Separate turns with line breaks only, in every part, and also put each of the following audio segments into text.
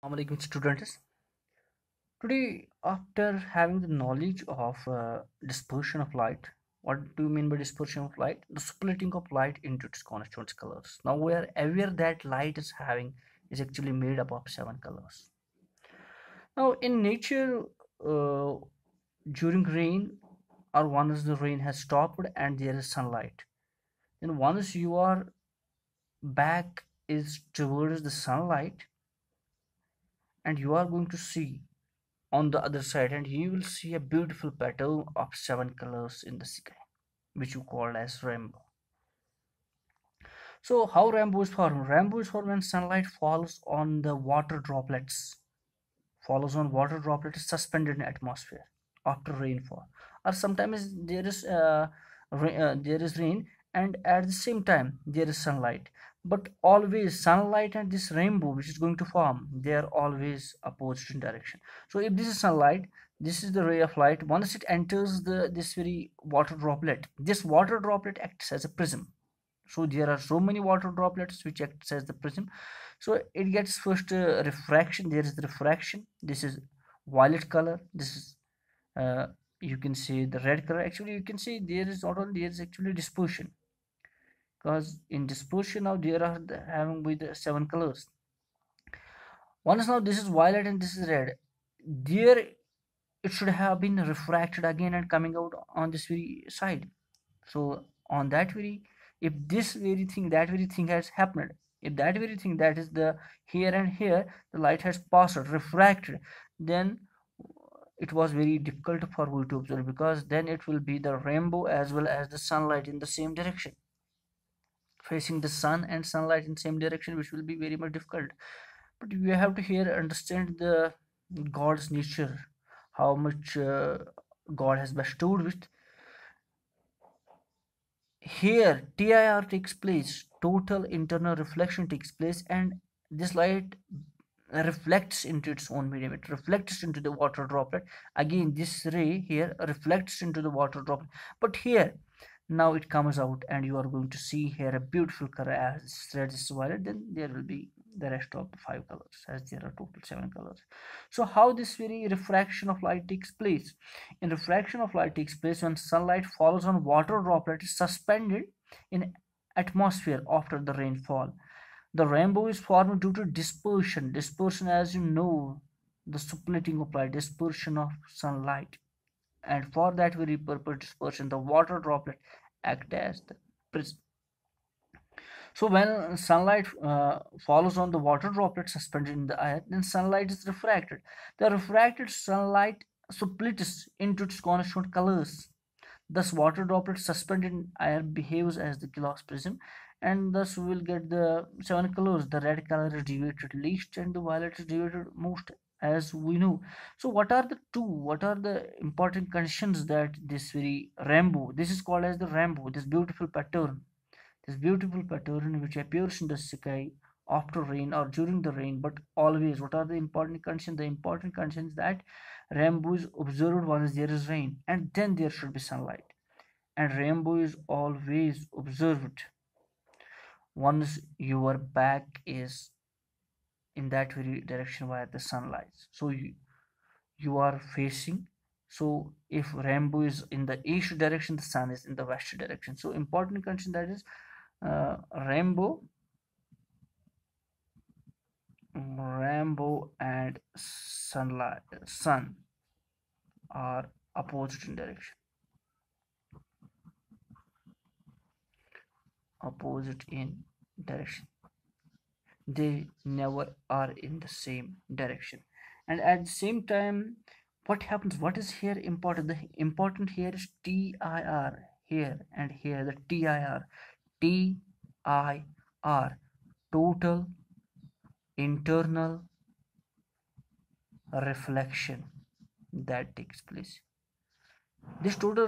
Assalamualaikum students. Today, after having the knowledge of dispersion of light, what do you mean by dispersion of light? The splitting of light into its constituent colors. Now we are aware that light is actually made up of seven colors. Now in nature, uh, during rain, or once the rain has stopped and there is sunlight, then once your back is towards the sunlight, and you are going to see on the other side, and you will see a beautiful pattern of seven colors in the sky, which you call as rainbow. So how rainbow is formed? Rainbow is formed when sunlight falls on the water droplets, follows on water droplets suspended in atmosphere after rainfall, or sometimes there is rain, and at the same time there is sunlight. But always sunlight and this rainbow which is going to form, they are always opposite in direction. So if this is sunlight, this is the ray of light. Once it enters the this very water droplet, this water droplet acts as a prism. So there are so many water droplets which acts as the prism. So it gets first refraction. There is the refraction. This is violet color. This is uh, you can see the red color. Actually you can see there is not only, there is actually dispersion, because in dispersion now there are having with the seven colors. Once now this is violet and this is red, there it should have been refracted again and coming out on this very side. So on that very, if this very thing, that very thing has happened, if that very thing, that is the here and here, the light has passed refracted, then it was very difficult for we to observe, because then it will be the rainbow as well as the sunlight in the same direction, facing the sun and sunlight in same direction, which will be very much difficult. But you have to here understand the God's nature, how much God has bestowed with. Here TIR takes place, total internal reflection takes place, and this light reflects into its own medium. It reflects into the water droplet. Again this ray here reflects into the water droplet, but here now it comes out, and you are going to see here a beautiful color as red is violet. Then there will be the rest of the five colors, as there are total seven colors. So how this very refraction of light takes place? In refraction of light takes place when sunlight falls on water droplet suspended in atmosphere after the rainfall. The rainbow is formed due to dispersion. Dispersion, as you know, the splitting of light, dispersion of sunlight. And for that very purpose, dispersion, the water droplet act as the prism. So when sunlight falls on the water droplet suspended in the air, then sunlight is refracted. The refracted sunlight splits into its constituent colors. Thus, water droplet suspended in air behaves as the glass prism, and thus we will get the seven colors. The red color is deviated least, and the violet is deviated most, as we know. So, what are the important conditions that this very rainbow? This is called as the rainbow. This beautiful pattern which appears in the sky after rain or during the rain, but always. What are the important conditions? The important conditions that rainbow is observed once there is rain, and then there should be sunlight, and rainbow is always observed once your back is in that very direction where the sun lies. So you are facing. So if rainbow is in the east direction, the sun is in the west direction. So important condition, that is rainbow, and sun are opposite in direction, opposite in direction. They never are in the same direction. And at the same time, what happens, what is here important? The important here is TIR, here and here, the TIR, total internal reflection that takes place. This total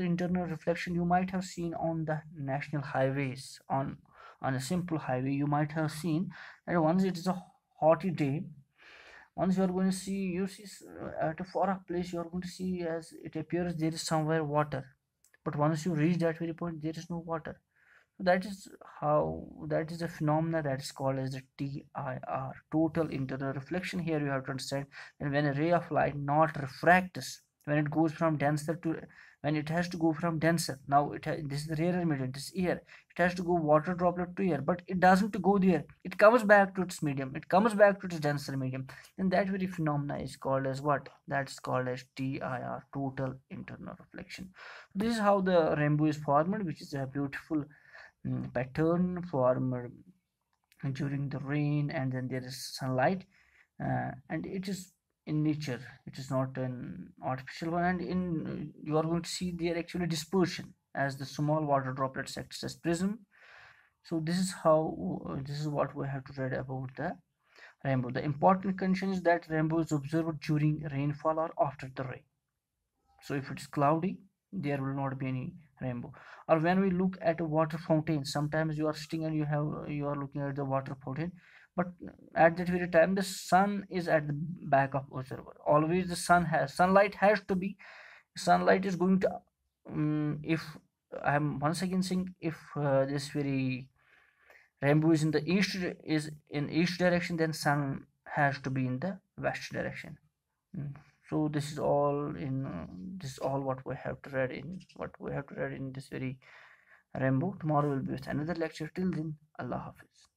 internal reflection you might have seen on the national highways, on a simple highway. You might have seen that once it is a hot day, once you are going to see, at a far off place, you are going to see as it appears there is somewhere water, but once you reach that very point there is no water. That is how, that is a phenomena that is called as the TIR, total internal reflection. Here you have to understand, and when a ray of light not refracts, when it goes from denser to, when it has to go from denser, now this is the rarer medium, this air, it has to go water droplet to air, but it doesn't go there, it comes back to its medium, it comes back to its denser medium, and that very phenomena is called as what? That's called as TIR, total internal reflection. This is how the rainbow is formed, which is a beautiful pattern formed during the rain, and then there is sunlight, and it is in nature, it is not an artificial one, and in you are going to see their actually dispersion as the small water droplets acts as prism. So this is how, this is what we have to read about the rainbow. The important condition is that rainbow is observed during rainfall or after the rain. So if it's cloudy, there will not be any rainbow. Or when we look at a water fountain, sometimes you are sitting and you are looking at the water fountain, but at that very time the sun is at the back of observer. Always the sunlight has to be, sunlight is going to, if I'm once again saying, if this very rainbow is in the east, is in east direction, then sun has to be in the west direction. Mm. So this is all in, this is all what we have to read in, what we have to read in this very rainbow. Tomorrow will be with another lecture. Till then, Allah Hafiz.